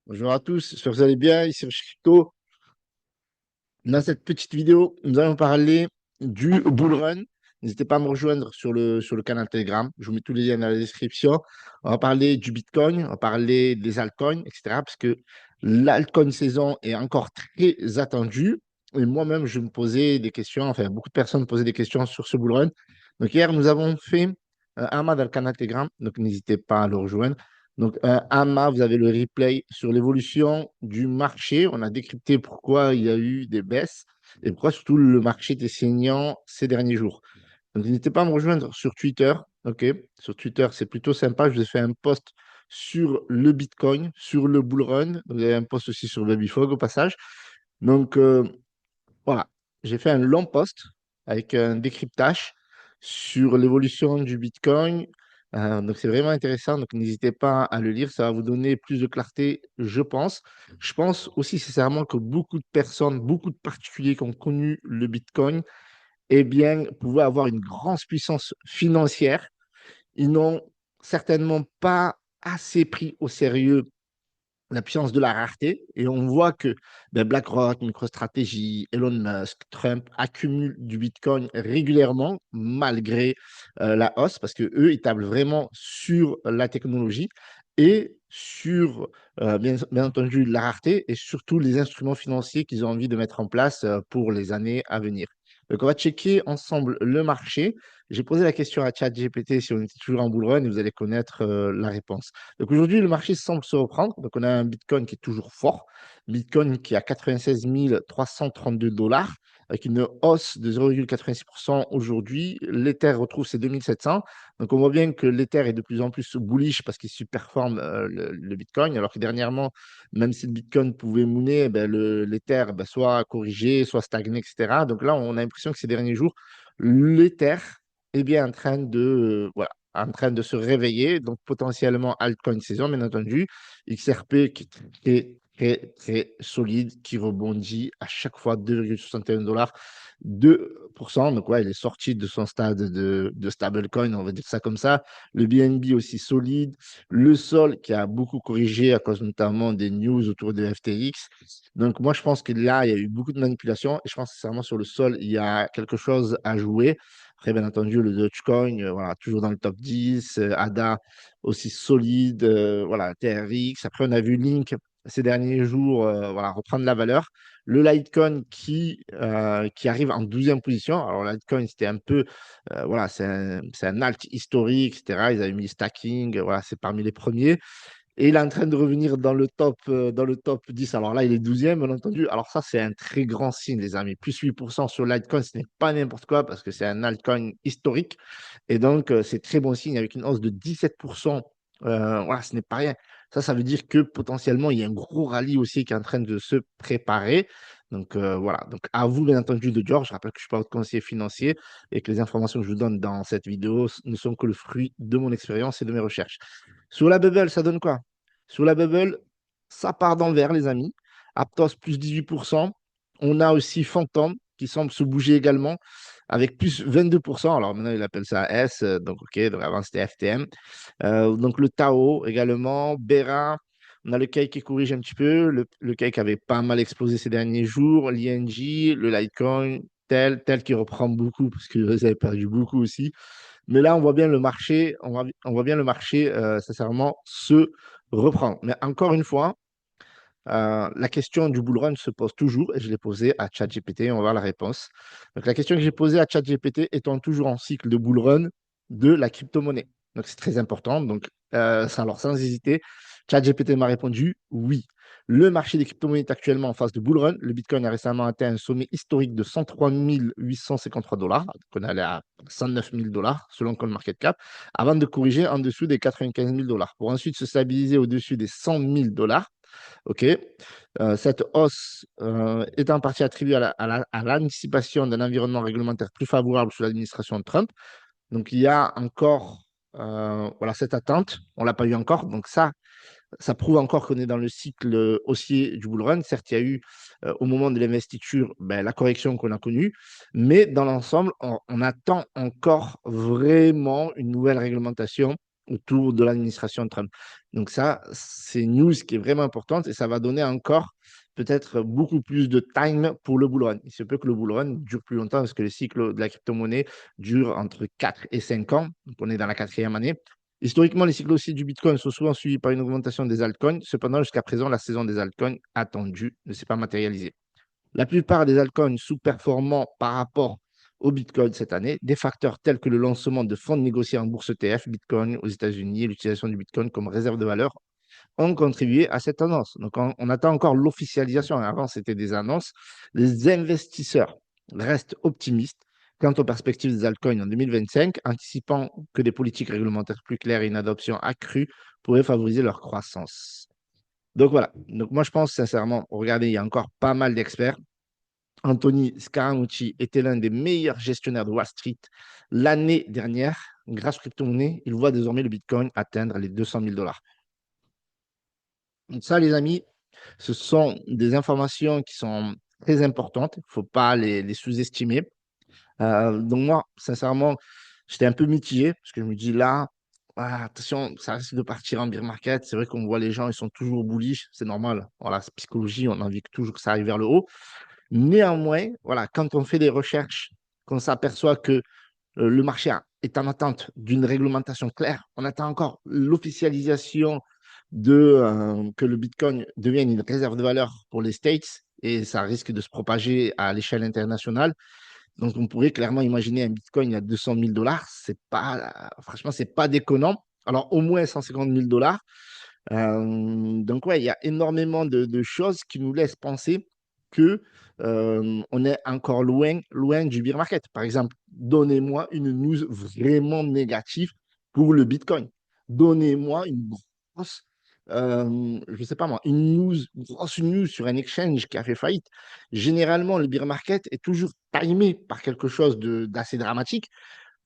Bonjour à tous, j'espère que vous allez bien. Ici Rich Crypto. Dans cette petite vidéo, nous allons parler du bull run. N'hésitez pas à me rejoindre sur le canal Telegram. Je vous mets tous les liens dans la description. On va parler du Bitcoin, on va parler des altcoins, etc. Parce que l'altcoin saison est encore très attendue. Et moi-même, je me posais des questions, enfin, beaucoup de personnes me posaient des questions sur ce bull run. Donc, hier, nous avons fait un dans le canal Telegram. Donc, n'hésitez pas à le rejoindre. Donc, Amma, vous avez le replay sur l'évolution du marché. On a décrypté pourquoi il y a eu des baisses et pourquoi surtout le marché était saignant ces derniers jours. Donc, n'hésitez pas à me rejoindre sur Twitter. OK? Sur Twitter, c'est plutôt sympa. Je vous ai fait un post sur le Bitcoin, sur le bull run. Vous avez un post aussi sur Babyfog au passage. Donc, voilà, j'ai fait un long post avec un décryptage sur l'évolution du Bitcoin. Donc, c'est vraiment intéressant. Donc, n'hésitez pas à le lire. Ça va vous donner plus de clarté, je pense. Je pense aussi sincèrement que beaucoup de personnes, beaucoup de particuliers qui ont connu le Bitcoin, eh bien, pouvaient avoir une grande puissance financière. Ils n'ont certainement pas assez pris au sérieux la puissance de la rareté. Et on voit que BlackRock, MicroStrategy, Elon Musk, Trump accumulent du Bitcoin régulièrement malgré la hausse parce que eux, ils tablent vraiment sur la technologie et sur, bien entendu, la rareté et surtout les instruments financiers qu'ils ont envie de mettre en place pour les années à venir. Donc, on va checker ensemble le marché. J'ai posé la question à ChatGPT si on était toujours en bull run et vous allez connaître la réponse. Donc aujourd'hui, le marché semble se reprendre. Donc on a un Bitcoin qui est toujours fort. Bitcoin qui est à 96 332 dollars, avec une hausse de 0,86% aujourd'hui. L'Ether retrouve ses 2700. Donc on voit bien que l'Ether est de plus en plus bullish parce qu'il superforme le Bitcoin, alors que dernièrement, même si le Bitcoin pouvait mouner, l'Ether soit corrigé, soit stagné, etc. Donc là, on a l'impression que ces derniers jours, l'Ether est bien en train de, voilà, en train de se réveiller, donc potentiellement altcoin saison, bien entendu. XRP qui est très, très solide, qui rebondit à chaque fois 2,61 dollars, 2%. Donc, ouais, il est sorti de son stade de stablecoin, on va dire ça comme ça. Le BNB aussi solide. Le sol qui a beaucoup corrigé à cause notamment des news autour de FTX. Donc, moi, je pense que là, il y a eu beaucoup de manipulation et je pense sincèrement sur le sol, il y a quelque chose à jouer. Après, bien entendu, le Dogecoin, voilà, toujours dans le top 10. ADA aussi solide. Voilà, TRX. Après, on a vu Link ces derniers jours voilà, reprendre la valeur. Le Litecoin qui arrive en 12e position. Alors, le Litecoin, c'était un peu, voilà, c'est un alt historique, etc. Ils avaient mis stacking, voilà, c'est parmi les premiers. Et il est en train de revenir dans le top 10. Alors là, il est 12e, bien entendu. Alors ça, c'est un très grand signe, les amis. Plus 8% sur l'altcoin, ce n'est pas n'importe quoi parce que c'est un altcoin historique. Et donc, c'est très bon signe avec une hausse de 17%. Voilà, ce n'est pas rien. Ça veut dire que potentiellement, il y a un gros rallye aussi qui est en train de se préparer. Donc voilà, donc à vous bien entendu de George. Je rappelle que je ne suis pas votre conseiller financier et que les informations que je vous donne dans cette vidéo ne sont que le fruit de mon expérience et de mes recherches. Sur la bubble, ça donne quoi? Sur la bubble, ça part dans le vert, les amis. Aptos plus 18%. On a aussi Phantom qui semble se bouger également avec plus 22%. Alors maintenant, il appelle ça S, donc OK, donc avant c'était FTM. Donc le Tao également, Bera. On a le cake qui corrige un petit peu. Le cake avait pas mal explosé ces derniers jours. L'ING, le Litecoin, tel qui reprend beaucoup parce que vous avez perdu beaucoup aussi. Mais là, on voit bien le marché, on voit bien le marché, sincèrement, se reprendre. Mais encore une fois, la question du bull run se pose toujours, et je l'ai posée à ChatGPT, on va voir la réponse. Donc, la question que j'ai posée à ChatGPT, étant toujours en cycle de bull run de la crypto-monnaie. Donc, c'est très important. Donc, sans hésiter, ChatGPT m'a répondu oui. Le marché des crypto-monnaies est actuellement en phase de bull run. Le Bitcoin a récemment atteint un sommet historique de 103 853 dollars. Donc, on est allé à 109 000 dollars selon CoinMarketCap, avant de corriger en dessous des 95 000 dollars, pour ensuite se stabiliser au-dessus des 100 000 dollars. OK. Cette hausse est en partie attribuée à l'anticipation d'un environnement réglementaire plus favorable sous l'administration de Trump. Donc, il y a encore voilà, cette attente. On ne l'a pas eu encore. Donc, ça prouve encore qu'on est dans le cycle haussier du bull run. Certes, il y a eu au moment de l'investiture la correction qu'on a connue, mais dans l'ensemble, on attend encore vraiment une nouvelle réglementation autour de l'administration Trump. Donc ça, c'est une news qui est vraiment importante et ça va donner encore peut-être beaucoup plus de time pour le bull run. Il se peut que le bull run dure plus longtemps parce que le cycle de la crypto-monnaie dure entre 4 et 5 ans. Donc on est dans la quatrième année. Historiquement, les cycles aussi du Bitcoin sont souvent suivis par une augmentation des altcoins. Cependant, jusqu'à présent, la saison des altcoins attendue ne s'est pas matérialisée. La plupart des altcoins sous-performants par rapport au Bitcoin cette année, des facteurs tels que le lancement de fonds négociés en bourse ETF, Bitcoin aux États-Unis et l'utilisation du Bitcoin comme réserve de valeur ont contribué à cette tendance. Donc, on attend encore l'officialisation. Avant, c'était des annonces. Les investisseurs restent optimistes quant aux perspectives des altcoins en 2025, anticipant que des politiques réglementaires plus claires et une adoption accrue pourraient favoriser leur croissance. Donc voilà. Donc moi, je pense sincèrement, regardez, il y a encore pas mal d'experts. Anthony Scaramucci était l'un des meilleurs gestionnaires de Wall Street l'année dernière. Grâce aux crypto-monnaies, il voit désormais le Bitcoin atteindre les 200 000 dollars. Donc ça, les amis, ce sont des informations qui sont très importantes. Il ne faut pas les sous-estimer. Donc moi, sincèrement, j'étais un peu mitigé parce que je me dis là, attention, ça risque de partir en bear market. C'est vrai qu'on voit les gens, ils sont toujours bullish. C'est normal. Voilà, c'est psychologie. On a envie que toujours que ça aille vers le haut. Néanmoins, voilà, quand on fait des recherches, qu'on s'aperçoit que le marché est en attente d'une réglementation claire, on attend encore l'officialisation que le Bitcoin devienne une réserve de valeur pour les States et ça risque de se propager à l'échelle internationale. Donc, on pourrait clairement imaginer un Bitcoin à 200 000 dollars. C'est pas, franchement, c'est pas déconnant. Alors, au moins 150 000 dollars. Donc, ouais, il y a énormément de choses qui nous laissent penser que on est encore loin, loin du bear market. Par exemple, donnez-moi une news vraiment négative pour le Bitcoin. Donnez-moi une grosse, je sais pas moi, grosse news sur un exchange qui a fait faillite. Généralement, le bear market est toujours timé par quelque chose d'assez dramatique.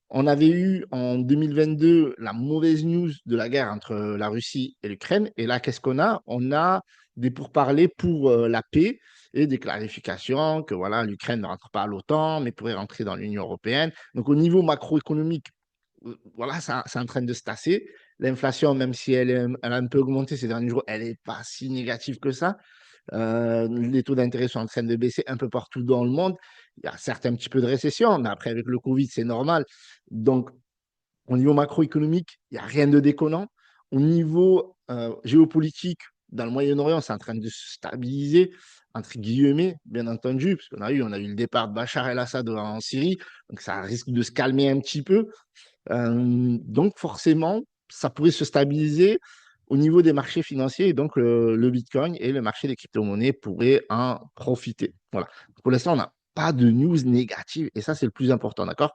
On avait eu en 2022 la mauvaise news de la guerre entre la Russie et l'Ukraine. Et là, qu'est-ce qu'on a? On a des pourparlers pour la paix et des clarifications que voilà, l'Ukraine ne rentre pas à l'OTAN, mais pourrait rentrer dans l'Union européenne. Donc, au niveau macroéconomique, voilà, ça, c'est en train de se tasser. L'inflation, même si elle a un peu augmenté ces derniers jours, elle n'est pas si négative que ça. Les taux d'intérêt sont en train de baisser un peu partout dans le monde. Il y a certes un petit peu de récession, mais après, avec le Covid, c'est normal. Donc, au niveau macroéconomique, il n'y a rien de déconnant. Au niveau géopolitique, dans le Moyen-Orient, c'est en train de se stabiliser, entre guillemets, bien entendu, parce qu'on a eu le départ de Bachar el-Assad en Syrie, donc ça risque de se calmer un petit peu. Donc, forcément, ça pourrait se stabiliser au niveau des marchés financiers et donc le Bitcoin et le marché des crypto-monnaies pourraient en profiter. Voilà. Pour l'instant, on n'a pas de news négative et ça, c'est le plus important, d'accord?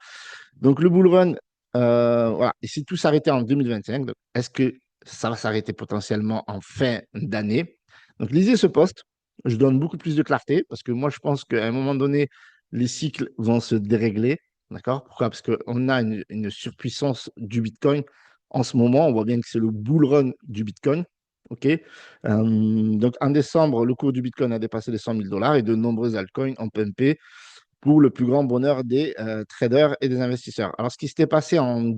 Donc, le bull run, voilà. Et si tout s'arrêtait en 2025, donc, est-ce que ça va s'arrêter potentiellement en fin d'année? Donc, lisez ce post. Je donne beaucoup plus de clarté parce que moi, je pense qu'à un moment donné, les cycles vont se dérégler. D'accord? Pourquoi? Parce qu'on a une surpuissance du Bitcoin en ce moment. On voit bien que c'est le bull run du Bitcoin. OK? Donc, en décembre, le cours du Bitcoin a dépassé les 100 000 dollars et de nombreux altcoins ont pumpé pour le plus grand bonheur des traders et des investisseurs. Alors, ce qui s'était passé en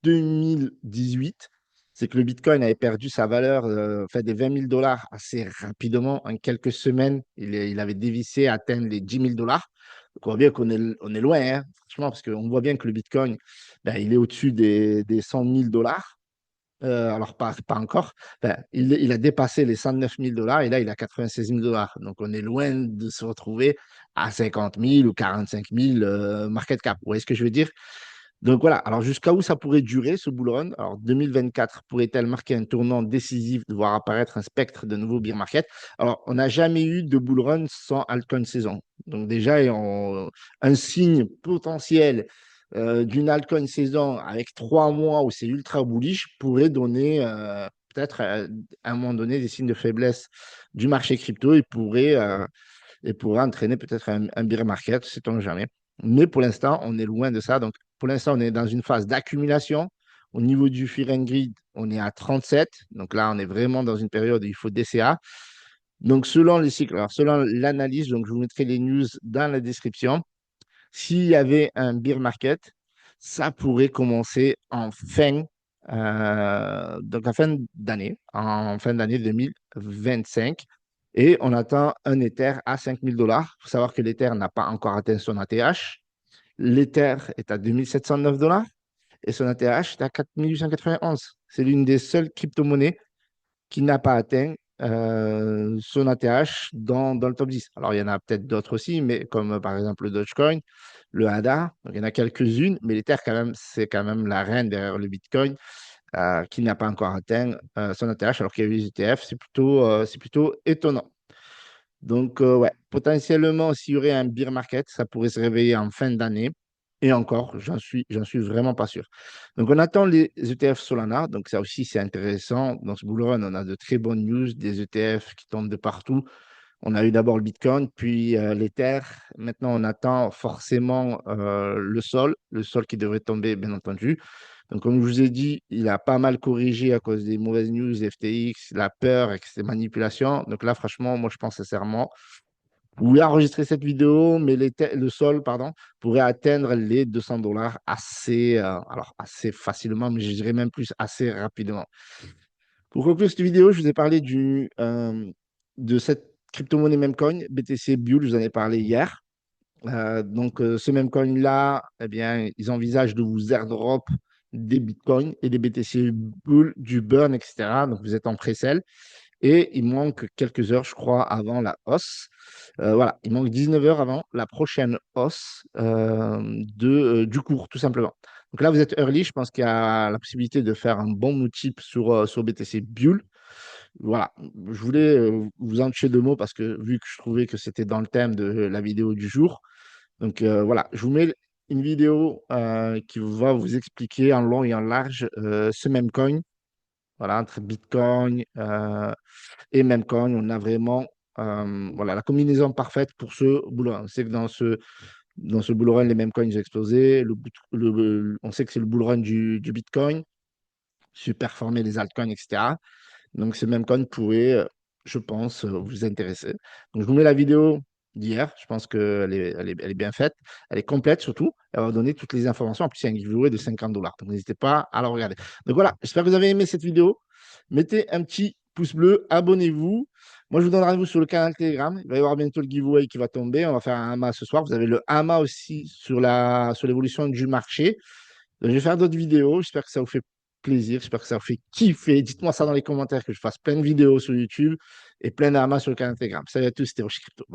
2018, c'est que le Bitcoin avait perdu sa valeur fait des 20 000 dollars assez rapidement. En quelques semaines, il avait dévissé, atteint les 10 000 dollars. Donc, on voit bien qu'on est loin, hein, franchement, parce qu'on voit bien que le Bitcoin, ben, il est au-dessus des 100 000 dollars. Alors, pas encore. Enfin, il a dépassé les 109 000 dollars et là, il a 96 000 dollars. Donc, on est loin de se retrouver à 50 000 ou 45 000 market cap. Vous voyez ce que je veux dire? Donc, voilà. Alors, jusqu'à où ça pourrait durer ce bull run? Alors, 2024 pourrait-elle marquer un tournant décisif de voir apparaître un spectre de nouveaux bear market? Alors, on n'a jamais eu de bull run sans altcoin saison. Donc, déjà, un signe potentiel d'une altcoin saison avec 3 mois où c'est ultra bullish pourrait donner peut-être à un moment donné des signes de faiblesse du marché crypto et pourrait entraîner peut-être un bear market, sait-on jamais. Mais pour l'instant, on est loin de ça. Donc, pour l'instant, on est dans une phase d'accumulation. Au niveau du Fear and Greed, on est à 37. Donc là, on est vraiment dans une période où il faut DCA. Donc, selon les cycles, alors selon l'analyse, donc je vous mettrai les news dans la description. S'il y avait un bear market, ça pourrait commencer en fin donc en fin d'année 2025. Et on attend un Ether à 5 000 $. Il faut savoir que l'Ether n'a pas encore atteint son ATH. L'Ether est à 2 709 $ et son ATH est à 4 891. C'est l'une des seules crypto-monnaies qui n'a pas atteint son ATH dans le top 10. Alors, il y en a peut-être d'autres aussi, mais comme par exemple le Dogecoin, le ADA, donc il y en a quelques-unes, mais l'Ether, quand même, c'est quand même la reine derrière le Bitcoin qui n'a pas encore atteint son ATH, alors qu'il y a eu les ETF. C'est plutôt étonnant. Donc, ouais, potentiellement, s'il y aurait un bear market, ça pourrait se réveiller en fin d'année. Et encore, j'en suis vraiment pas sûr. Donc, on attend les ETF Solana. Donc, ça aussi, c'est intéressant. Dans ce bull run, on a de très bonnes news, des ETF qui tombent de partout. On a eu d'abord le Bitcoin, puis l'Ether. Maintenant, on attend forcément le sol qui devrait tomber, bien entendu. Donc, comme je vous ai dit, il a pas mal corrigé à cause des mauvaises news, FTX, la peur et ces manipulations. Donc là, franchement, moi, je pense sincèrement, vous pouvez enregistrer cette vidéo, mais le sol, pardon, pourrait atteindre les 200 $ alors assez facilement, mais je dirais même plus assez rapidement. Pour conclure cette vidéo, je vous ai parlé de cette crypto-monnaie Memcoin, BTC Bull, je vous en ai parlé hier. Donc, ce même coin-là, eh bien, ils envisagent de vous airdrop des bitcoins et des BTC Bull, du burn, etc. Donc, vous êtes en pré-sell. Et il manque quelques heures, je crois, avant la hausse. Voilà, il manque 19 heures avant la prochaine hausse du cours, tout simplement. Donc là, vous êtes early. Je pense qu'il y a la possibilité de faire un bon multiple sur BTC Bull. Voilà, je voulais vous en toucher deux mots parce que vu que je trouvais que c'était dans le thème de la vidéo du jour. Donc voilà, je vous mets une vidéo qui va vous expliquer en long et en large ce même coin. Voilà, entre Bitcoin et Memcoin, on a vraiment voilà, la combinaison parfaite pour ce boulot. On sait que dans ce bull run, les Memcoins ont explosé. On sait que c'est le bull run du Bitcoin, superformer les altcoins, etc. Donc, ce même code pourrait, je pense, vous intéresser. Donc, je vous mets la vidéo d'hier. Je pense qu'elle est bien faite. Elle est complète surtout. Elle va vous donner toutes les informations. En plus, il y a un giveaway de 50 $. Donc, n'hésitez pas à la regarder. Donc, voilà. J'espère que vous avez aimé cette vidéo. Mettez un petit pouce bleu. Abonnez-vous. Moi, je vous donne rendez-vous sur le canal Telegram. Il va y avoir bientôt le giveaway qui va tomber. On va faire un AMA ce soir. Vous avez le AMA aussi sur l'évolution du marché. Donc, je vais faire d'autres vidéos. J'espère que ça vous fait plaisir. J'espère que ça vous fait kiffer. Dites-moi ça dans les commentaires, que je fasse plein de vidéos sur YouTube et plein d'armas sur le canal Telegram. Salut à tous, c'était Rocher Crypto.